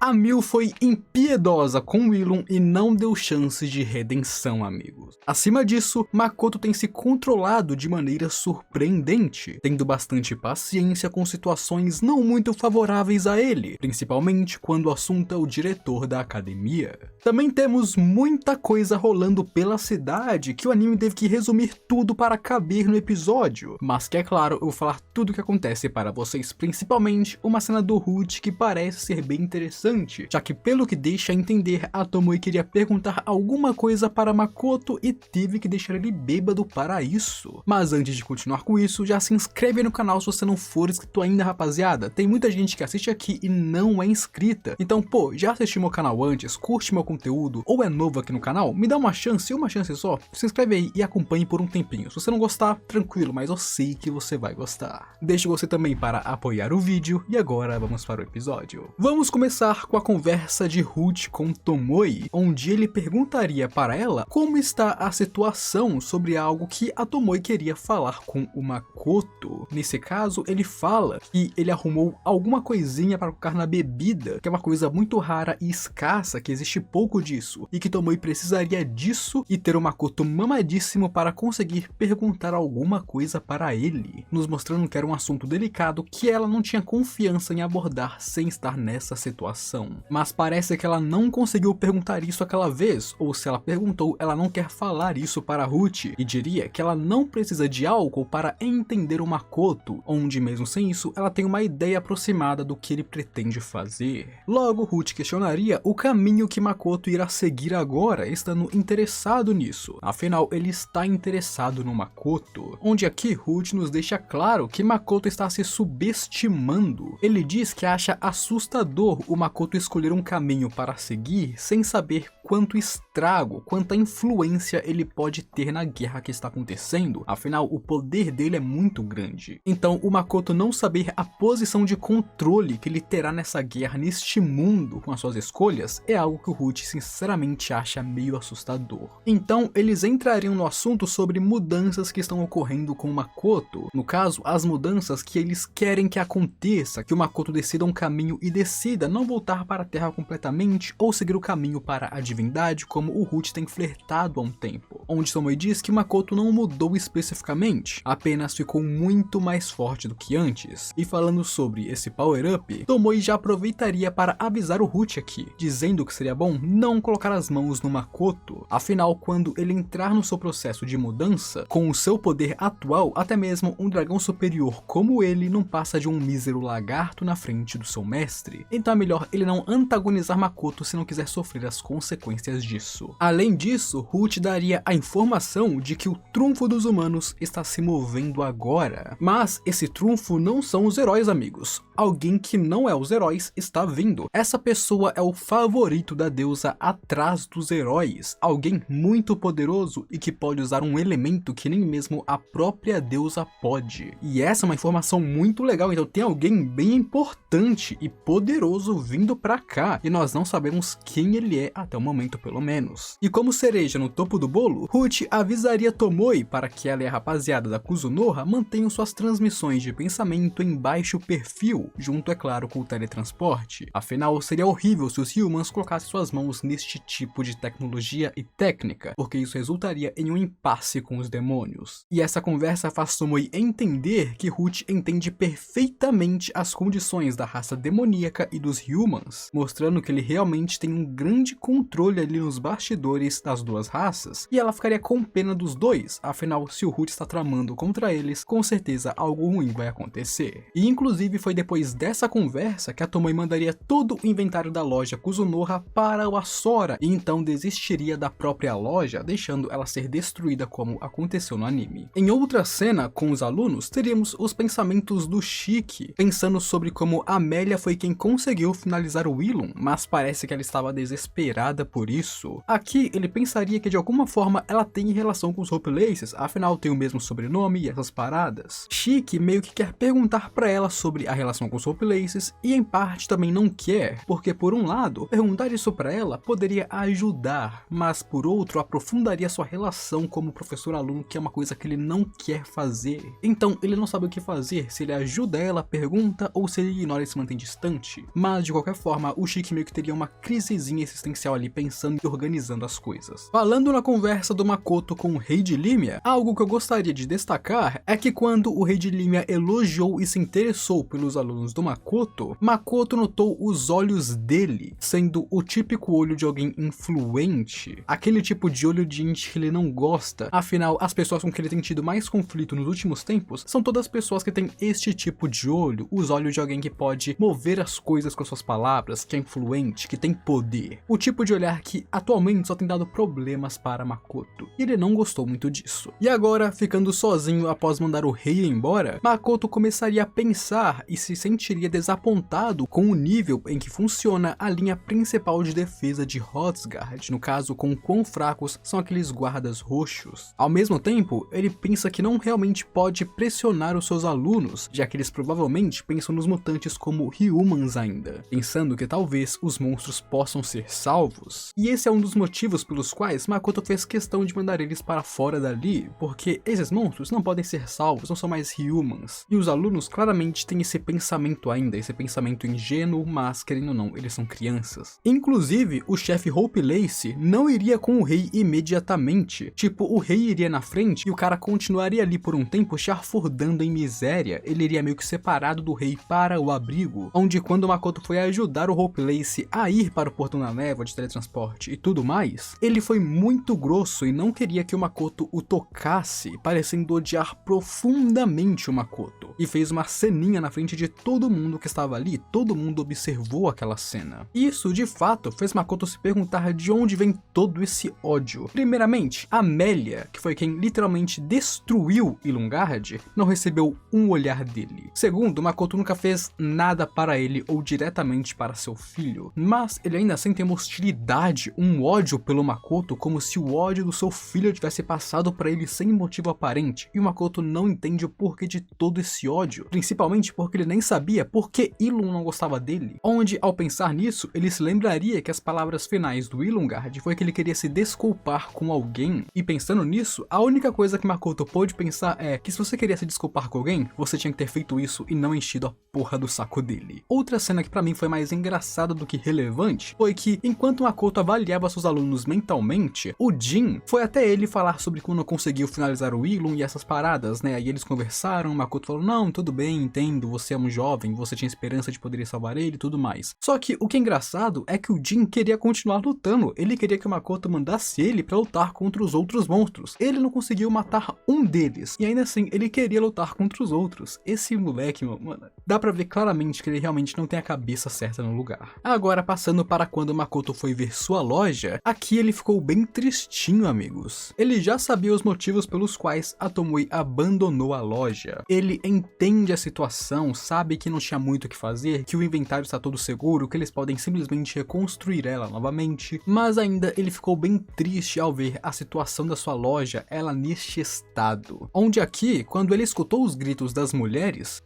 A Mil foi impiedosa com Willum e não deu chance de redenção, amigos. Acima disso, Makoto tem se controlado de maneira surpreendente, tendo bastante paciência com situações não muito favoráveis a ele, principalmente quando o assunto é o diretor da academia. Também temos muita coisa rolando pela cidade que o anime teve que resumir tudo para caber no episódio, mas que é claro, eu vou falar tudo o que acontece para vocês, principalmente uma cena do Rude que parece ser bem interessante, já que pelo que deixa a entender, a Tomoe queria perguntar alguma coisa para Makoto e teve que deixar ele bêbado para isso. Mas antes de continuar com isso, já se inscreve no canal se você não for inscrito ainda, rapaziada. Tem muita gente que assiste aqui e não é inscrita, então pô, já assistiu meu canal antes, curte meu conteúdo ou é novo aqui no canal, me dá uma chance só, se inscreve aí e acompanhe por um tempinho. Se você não gostar, tranquilo, mas eu sei que você vai gostar. Deixe você também para apoiar o vídeo e agora vamos para o episódio. Vamos começar com a conversa de Rude com Tomoe, onde ele perguntaria para ela como está a situação sobre algo que a Tomoe queria falar com o Makoto. Nesse caso, ele fala que ele arrumou alguma coisinha para colocar na bebida, que é uma coisa muito rara e escassa, que existe pouco disso, e que Tomoe precisaria disso e ter o Makoto mamadíssimo para conseguir perguntar alguma coisa para ele, nos mostrando que era um assunto delicado que ela não tinha confiança em abordar sem estar nessa situação. Mas parece que ela não conseguiu perguntar isso aquela vez, ou se ela perguntou, ela não quer falar isso para Ruth, e diria que ela não precisa de álcool para entender o Makoto, onde mesmo sem isso, ela tem uma ideia aproximada do que ele pretende fazer. Logo, Ruth questionaria o caminho que Makoto irá seguir agora, estando interessado nisso. Afinal, ele está interessado no Makoto, onde aqui Ruth nos deixa claro que Makoto está se subestimando. Ele diz que acha assustador o Makoto escolher um caminho para seguir sem saber quanto estrago, quanta influência ele pode ter na guerra que está acontecendo, afinal o poder dele é muito grande. Então o Makoto não saber a posição de controle que ele terá nessa guerra, neste mundo, com as suas escolhas, é algo que o Ruth sinceramente acha meio assustador. Então eles entrariam no assunto sobre mudanças que estão ocorrendo com o Makoto, no caso as mudanças que eles querem que aconteça, que o Makoto decida um caminho e decida não voltar para a Terra completamente ou seguir o caminho para a divindade, como o Ruth tem flertado há um tempo, onde Tomoe diz que Makoto não mudou especificamente, apenas ficou muito mais forte do que antes. E falando sobre esse power-up, Tomoe já aproveitaria para avisar o Ruth aqui, dizendo que seria bom não colocar as mãos no Makoto, afinal quando ele entrar no seu processo de mudança, com o seu poder atual, até mesmo um dragão superior como ele não passa de um mísero lagarto na frente do seu mestre, então é melhor ele não antagonizar Makoto se não quiser sofrer as consequências disso. Além disso, Ruth daria a informação de que o trunfo dos humanos está se movendo agora, mas esse trunfo não são os heróis, amigos. Alguém que não é os heróis está vindo. Essa pessoa é o favorito da deusa atrás dos heróis, alguém muito poderoso e que pode usar um elemento que nem mesmo a própria deusa pode. E essa é uma informação muito legal, então tem alguém bem importante e poderoso vindo pra cá, e nós não sabemos quem ele é até o momento pelo menos. E como cereja no topo do bolo, Ruth avisaria Tomoe para que ela e a rapaziada da Kuzunoha mantenham suas transmissões de pensamento em baixo perfil, junto é claro com o teletransporte. Afinal, seria horrível se os humans colocassem suas mãos neste tipo de tecnologia e técnica, porque isso resultaria em um impasse com os demônios. E essa conversa faz Tomoe entender que Ruth entende perfeitamente as condições da raça demoníaca e dos humans, mostrando que ele realmente tem um grande controle ali nos bastidores das duas raças, e ela ficaria com pena dos dois, afinal se o Ruth está tramando contra eles, com certeza algo ruim vai acontecer. E inclusive foi depois dessa conversa que a Tomoe mandaria todo o inventário da loja Kuzunoha para o Asora, e então desistiria da própria loja, deixando ela ser destruída como aconteceu no anime. Em outra cena, com os alunos, teríamos os pensamentos do Shiki, pensando sobre como Amélia foi quem conseguiu finalizar o Willum, mas parece que ela estava desesperada por isso. Aqui ele pensaria que de alguma forma ela tem relação com os Hope Laces, afinal tem o mesmo sobrenome e essas paradas. Chique meio que quer perguntar pra ela sobre a relação com os Hope Laces e em parte também não quer, porque por um lado, perguntar isso pra ela poderia ajudar, mas por outro aprofundaria sua relação como professor-aluno, que é uma coisa que ele não quer fazer. Então ele não sabe o que fazer, se ele ajuda ela, pergunta, ou se ele ignora e se mantém distante. Mas de qualquer forma, o Chique meio que teria uma crisezinha existencial ali pensando e organizando as coisas. Falando na conversa do Makoto com o rei de Limia, algo que eu gostaria de destacar é que quando o rei de Limia elogiou e se interessou pelos alunos do Makoto, Makoto notou os olhos dele, sendo o típico olho de alguém influente, aquele tipo de olho de gente que ele não gosta. Afinal, as pessoas com que ele tem tido mais conflito nos últimos tempos são todas pessoas que têm este tipo de olho, os olhos de alguém que pode mover as coisas com suas palavras, que é influente, que tem poder. O tipo de olhar que atualmente só tem dado problemas para Makoto, e ele não gostou muito disso. E agora, ficando sozinho após mandar o rei embora, Makoto começaria a pensar e se sentiria desapontado com o nível em que funciona a linha principal de defesa de Hrothgar, no caso com quão fracos são aqueles guardas roxos. Ao mesmo tempo, ele pensa que não realmente pode pressionar os seus alunos, já que eles provavelmente pensam nos mutantes como humans ainda, pensando que talvez os monstros possam ser salvos. E esse é um dos motivos pelos quais Makoto fez questão de mandar eles para fora dali, porque esses monstros não podem ser salvos, não são mais humans. E os alunos claramente têm esse pensamento ainda, esse pensamento ingênuo, mas querendo ou não, eles são crianças. Inclusive, o chefe Hope Lace não iria com o rei imediatamente, tipo, o rei iria na frente e o cara continuaria ali por um tempo chafurdando em miséria, ele iria meio que separado do rei para o abrigo, onde quando Makoto foi ajudar o Hope Lace a ir para o portão da névoa de teletransporte e tudo mais, ele foi muito grosso e não queria que o Makoto o tocasse, parecendo odiar profundamente o Makoto, e fez uma ceninha na frente de todo mundo que estava ali, todo mundo observou aquela cena. Isso, de fato, fez Makoto se perguntar de onde vem todo esse ódio. Primeiramente, Amélia, que foi quem literalmente destruiu Ilungard, não recebeu um olhar dele. Segundo, Makoto nunca fez nada para ele ou diretamente para seu filho, mas ele ainda assim tem uma hostilidade, um ódio pelo Makoto, como se o ódio do seu filho tivesse passado para ele sem motivo aparente, e o Makoto não entende o porquê de todo esse ódio, principalmente porque ele nem sabia por que Ilum não gostava dele, onde ao pensar nisso, ele se lembraria que as palavras finais do Ilungard foi que ele queria se desculpar com alguém, e pensando nisso, a única coisa que Makoto pôde pensar é que se você queria se desculpar com alguém, você tinha que ter feito isso e não enchido a porra do saco dele. Outra cena que pra mim foi mais engraçada do que relevante foi que, enquanto Makoto avaliava seus alunos mentalmente, o Jin foi até ele falar sobre quando conseguiu finalizar o Ilum e essas paradas, né? Aí eles conversaram, Makoto falou, não, tudo bem, entendo, você é um jovem, você tinha esperança de poder salvar ele e tudo mais. Só que o que é engraçado é que o Jin queria continuar lutando, ele queria que o Makoto mandasse ele pra lutar contra os outros monstros. Ele não conseguiu matar um deles, e ainda assim ele queria lutar contra os outros. Esse moleque, mano, dá pra ver claramente que ele realmente não tem a cabeça certa no lugar. Agora, passando para quando Makoto foi ver sua loja, aqui ele ficou bem tristinho, amigos. Ele já sabia os motivos pelos quais a Tomoe abandonou a loja. Ele entende a situação, sabe que não tinha muito o que fazer, que o inventário está todo seguro, que eles podem simplesmente reconstruir ela novamente, mas ainda ele ficou bem triste ao ver a situação da sua loja, ela neste estado. Onde aqui, quando ele escutou os gritos das mulheres,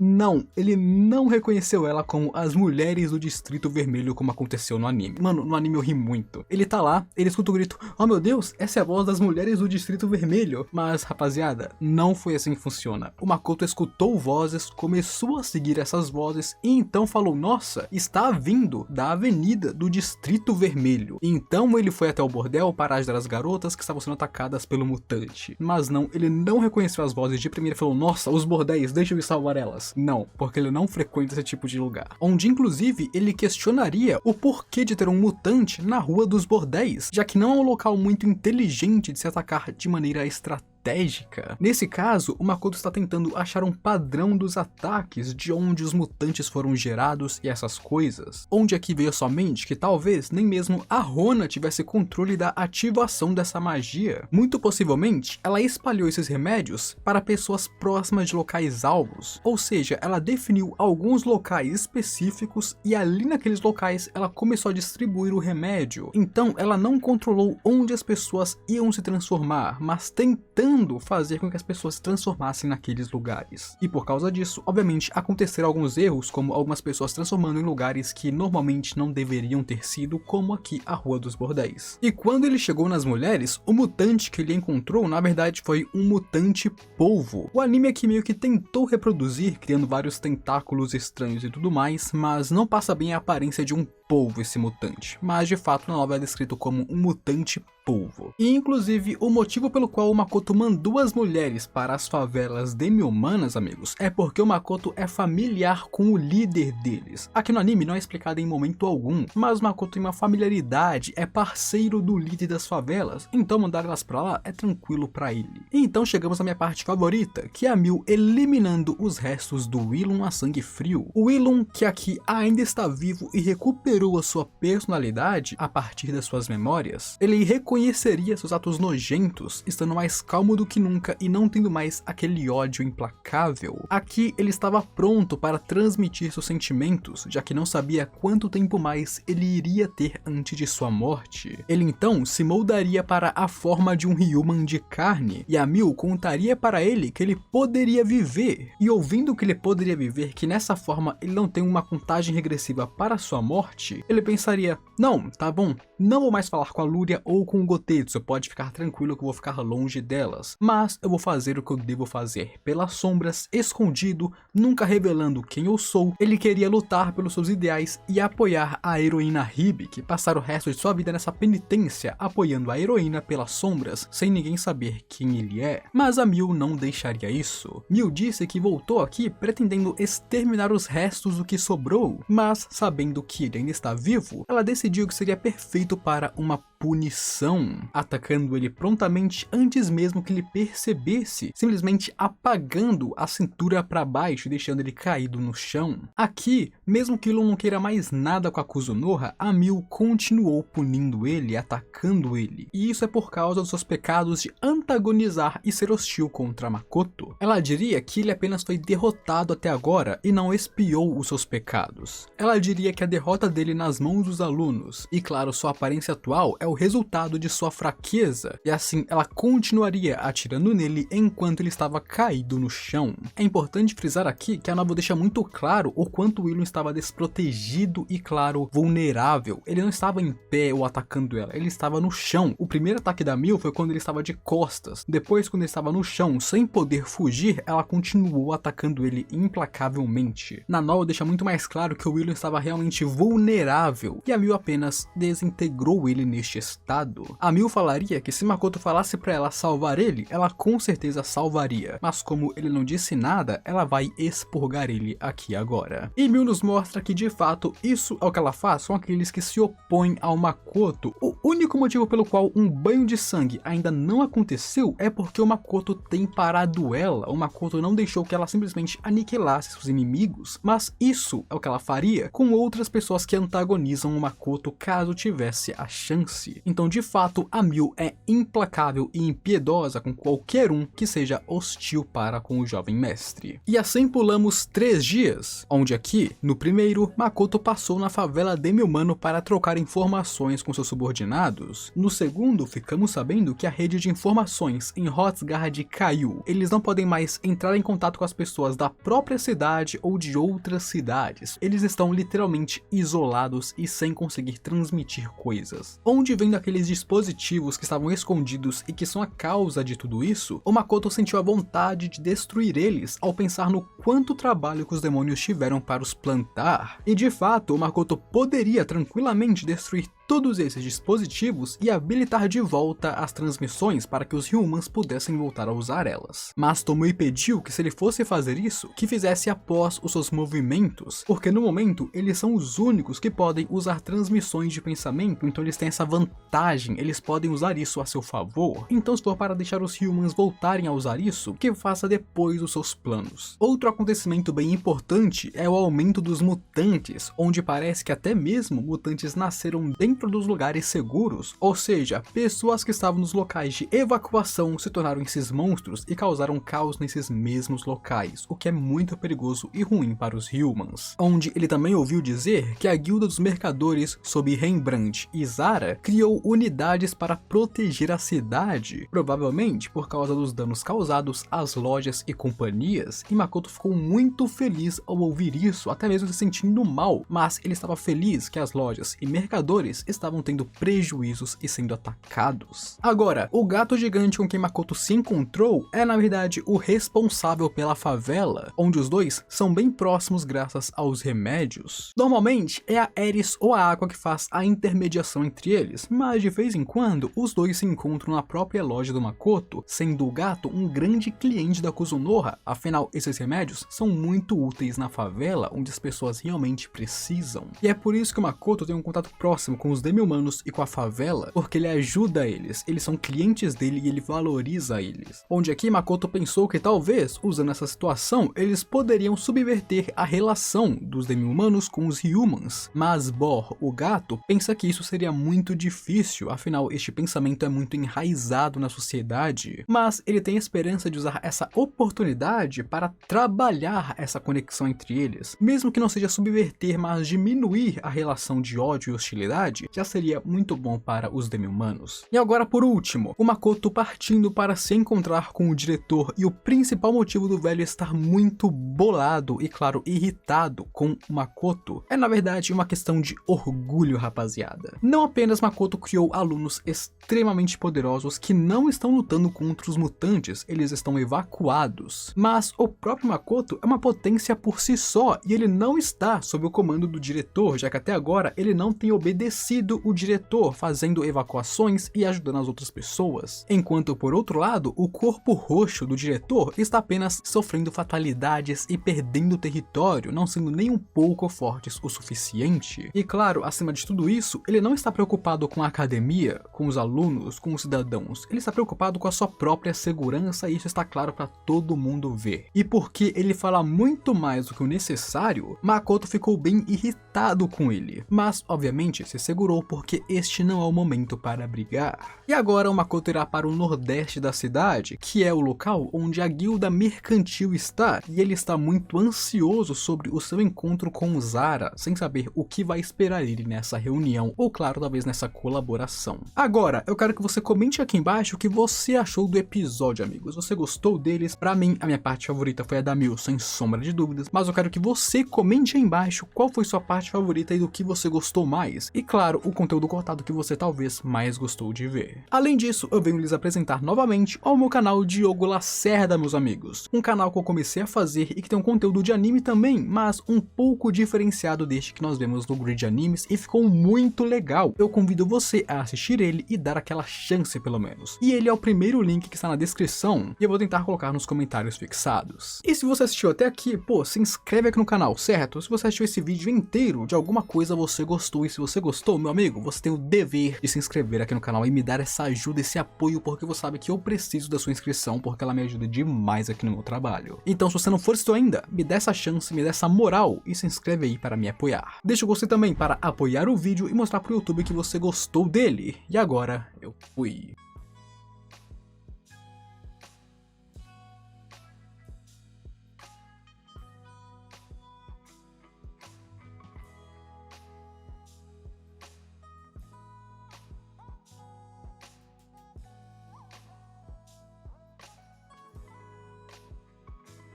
ele não reconheceu ela como as mulheres do Distrito Vermelho como aconteceu no anime. Mano, no anime eu ri muito. Ele tá lá, ele escuta o grito, oh meu Deus, essa é a voz das mulheres do Distrito Vermelho. Mas, rapaziada, não foi assim que funciona. O Makoto escutou vozes, começou a seguir essas vozes e então falou, nossa, está vindo da avenida do Distrito Vermelho. E então ele foi até o bordel para ajudar as garotas que estavam sendo atacadas pelo mutante. Mas não, ele não reconheceu as vozes de primeira e falou, nossa, os bordéis, deixa eu ir salvar elas. Não, porque ele não frequenta esse tipo de lugar. Onde, inclusive, ele questionaria o porquê de ter um mutante na rua dos bordéis, já que não é um local muito inteligente de se atacar de maneira estratégica. estratégica. Nesse caso, o Makoto está tentando achar um padrão dos ataques, de onde os mutantes foram gerados e essas coisas. Onde aqui veio somente que talvez nem mesmo a Rona tivesse controle da ativação dessa magia. Muito possivelmente, ela espalhou esses remédios para pessoas próximas de locais alvos, ou seja, ela definiu alguns locais específicos e ali naqueles locais ela começou a distribuir o remédio. Então ela não controlou onde as pessoas iam se transformar, mas tentando fazer com que as pessoas se transformassem naqueles lugares. E por causa disso, obviamente, aconteceram alguns erros, como algumas pessoas transformando em lugares que normalmente não deveriam ter sido, como aqui a Rua dos Bordéis. E quando ele chegou nas mulheres, o mutante que ele encontrou, na verdade, foi um mutante polvo. O anime aqui meio que tentou reproduzir, criando vários tentáculos estranhos e tudo mais, mas não passa bem a aparência de um polvo esse mutante, mas de fato na novela é descrito como um mutante polvo. E inclusive o motivo pelo qual o Makoto mandou as mulheres para as favelas demi-humanas, amigos, é porque o Makoto é familiar com o líder deles. Aqui no anime não é explicado em momento algum, mas o Makoto tem uma familiaridade, é parceiro do líder das favelas, então mandar elas pra lá é tranquilo pra ele. E então chegamos à minha parte favorita, que é a Mil eliminando os restos do Willum a sangue frio. O Willum, que aqui ainda está vivo e recuperou a sua personalidade a partir das suas memórias, ele reconheceria seus atos nojentos, estando mais calmo do que nunca e não tendo mais aquele ódio implacável. Aqui ele estava pronto para transmitir seus sentimentos, já que não sabia quanto tempo mais ele iria ter antes de sua morte. Ele então se moldaria para a forma de um Human de carne, e a Mil contaria para ele que ele poderia viver, e ouvindo que ele poderia viver, que nessa forma ele não tem uma contagem regressiva para sua morte, ele pensaria, não, tá bom, não vou mais falar com a Lúria ou com o Gotetsu, pode ficar tranquilo que eu vou ficar longe delas, mas eu vou fazer o que eu devo fazer, pelas sombras, escondido, nunca revelando quem eu sou. Ele queria lutar pelos seus ideais e apoiar a heroína Hibiki, passar o resto de sua vida nessa penitência, apoiando a heroína pelas sombras, sem ninguém saber quem ele é. Mas a Mil não deixaria isso. Mil disse que voltou aqui pretendendo exterminar os restos do que sobrou, mas sabendo que ele ainda está vivo, ela decidiu que seria perfeito para uma punição, atacando ele prontamente antes mesmo que ele percebesse, simplesmente apagando a cintura para baixo e deixando ele caído no chão. Aqui, mesmo que Willum não queira mais nada com a Kuzunoha, a Mil continuou punindo ele, atacando ele, e isso é por causa dos seus pecados de antagonizar e ser hostil contra Makoto. Ela diria que ele apenas foi derrotado até agora e não expiou os seus pecados. Ela diria que a derrota dele nas mãos dos alunos, e claro, sua aparência atual é o resultado de sua fraqueza, e assim ela continuaria atirando nele enquanto ele estava caído no chão. É importante frisar aqui que a novela deixa muito claro o quanto Willum estava desprotegido e, claro, vulnerável. Ele não estava em pé ou atacando ela, ele estava no chão. O primeiro ataque da Mil foi quando ele estava de costas. Depois, quando ele estava no chão, sem poder fugir, ela continuou atacando ele implacavelmente. Na novela deixa muito mais claro que o Willum estava realmente vulnerável, e a Mil apenas desintegrou ele neste estado. A Mil falaria que se Makoto falasse pra ela salvar ele, ela com certeza salvaria, mas como ele não disse nada, ela vai expurgar ele aqui agora. E Mil nos mostra que de fato isso é o que ela faz com aqueles que se opõem ao Makoto. O único motivo pelo qual um banho de sangue ainda não aconteceu é porque o Makoto tem parado ela. O Makoto não deixou que ela simplesmente aniquilasse seus inimigos, mas isso é o que ela faria com outras pessoas que antagonizam o Makoto caso tivesse a chance. Então de fato a Mil é implacável e impiedosa com qualquer um que seja hostil para com o jovem mestre. E assim pulamos 3 dias, onde aqui, no primeiro, Makoto passou na favela demi-humano para trocar informações com seus subordinados. No segundo, ficamos sabendo que a rede de informações em Hrothgar caiu. Eles não podem mais entrar em contato com as pessoas da própria cidade ou de outras cidades. Eles estão literalmente isolados e sem conseguir transmitir coisas. Onde vem daqueles dispositivos que estavam escondidos e que são a causa de tudo isso, o Makoto sentiu a vontade de destruir eles ao pensar no quanto trabalho que os demônios tiveram para os plantar. E de fato, o Makoto poderia tranquilamente destruir todos esses dispositivos e habilitar de volta as transmissões para que os Humans pudessem voltar a usar elas. Mas Tomoe pediu que, se ele fosse fazer isso, que fizesse após os seus movimentos, porque no momento eles são os únicos que podem usar transmissões de pensamento, então eles têm essa vantagem, eles podem usar isso a seu favor. Então, se for para deixar os Humans voltarem a usar isso, que faça depois dos seus planos. Outro acontecimento bem importante é o aumento dos mutantes, onde parece que até mesmo mutantes nasceram dentro dos lugares seguros, ou seja, pessoas que estavam nos locais de evacuação se tornaram esses monstros e causaram caos nesses mesmos locais, o que é muito perigoso e ruim para os Humans. Onde ele também ouviu dizer que a Guilda dos Mercadores, sob Rembrandt e Zara, criou unidades para proteger a cidade, provavelmente por causa dos danos causados às lojas e companhias, e Makoto ficou muito feliz ao ouvir isso, até mesmo se sentindo mal, mas ele estava feliz que as lojas e mercadores estavam tendo prejuízos e sendo atacados. Agora, o gato gigante com quem Makoto se encontrou é na verdade o responsável pela favela, onde os dois são bem próximos graças aos remédios. Normalmente é a Ares ou a Aqua que faz a intermediação entre eles, mas de vez em quando os dois se encontram na própria loja do Makoto, sendo o gato um grande cliente da Kuzunoha, afinal esses remédios são muito úteis na favela onde as pessoas realmente precisam. E é por isso que o Makoto tem um contato próximo com os demi-humanos e com a favela, porque ele ajuda eles são clientes dele e ele valoriza eles. Onde aqui Makoto pensou que talvez, usando essa situação, eles poderiam subverter a relação dos demi-humanos com os Humans, mas Bor, o gato, pensa que isso seria muito difícil, afinal este pensamento é muito enraizado na sociedade, mas ele tem esperança de usar essa oportunidade para trabalhar essa conexão entre eles, mesmo que não seja subverter, mas diminuir a relação de ódio e hostilidade, já seria muito bom para os demi-humanos. E agora, por último, o Makoto partindo para se encontrar com o diretor, e o principal motivo do velho estar muito bolado e, claro, irritado com o Makoto é, na verdade, uma questão de orgulho, rapaziada. Não apenas Makoto criou alunos extremamente poderosos que não estão lutando contra os mutantes, eles estão evacuados, mas o próprio Makoto é uma potência por si só e ele não está sob o comando do diretor, já que até agora ele não tem obedecido o diretor, fazendo evacuações e ajudando as outras pessoas. Enquanto, por outro lado, o corpo roxo do diretor está apenas sofrendo fatalidades e perdendo território, não sendo nem um pouco fortes o suficiente. E claro, acima de tudo isso, ele não está preocupado com a academia, com os alunos, com os cidadãos, ele está preocupado com a sua própria segurança e isso está claro para todo mundo ver. E porque ele fala muito mais do que o necessário, Makoto ficou bem irritado com ele, mas obviamente se segurou porque este não é o momento para brigar. E agora o Makoto irá para o nordeste da cidade, que é o local onde a guilda mercantil está, e ele está muito ansioso sobre o seu encontro com Zara, sem saber o que vai esperar ele nessa reunião, ou claro, talvez nessa colaboração. Agora, eu quero que você comente aqui embaixo o que você achou do episódio, amigos. Você gostou deles? Pra mim, a minha parte favorita foi a da Mil, sem sombra de dúvidas, mas eu quero que você comente aí embaixo qual foi sua parte favorita e do que você gostou mais, e claro, o conteúdo cortado que você talvez mais gostou de ver. Além disso, eu venho lhes apresentar novamente ao meu canal Diogo Lacerda, meus amigos, um canal que eu comecei a fazer e que tem um conteúdo de anime também, mas um pouco diferenciado deste que nós vemos no Grid Animes e ficou muito legal. Eu convido você a assistir ele e dar aquela chance pelo menos. E ele é o primeiro link que está na descrição e eu vou tentar colocar nos comentários fixados. E se você assistiu até aqui, pô, se inscreve aqui no canal, certo? Se você assistiu esse vídeo inteiro, de alguma coisa você gostou, e se você gostou, meu amigo, você tem o dever de se inscrever aqui no canal e me dar essa ajuda, esse apoio, porque você sabe que eu preciso da sua inscrição, porque ela me ajuda demais aqui no meu trabalho. Então, se você não for inscrito ainda, me dá essa chance, me dá essa moral e se inscreve aí para me apoiar. Deixa o gostei também para apoiar o vídeo e mostrar pro YouTube que você gostou dele. E agora, eu fui.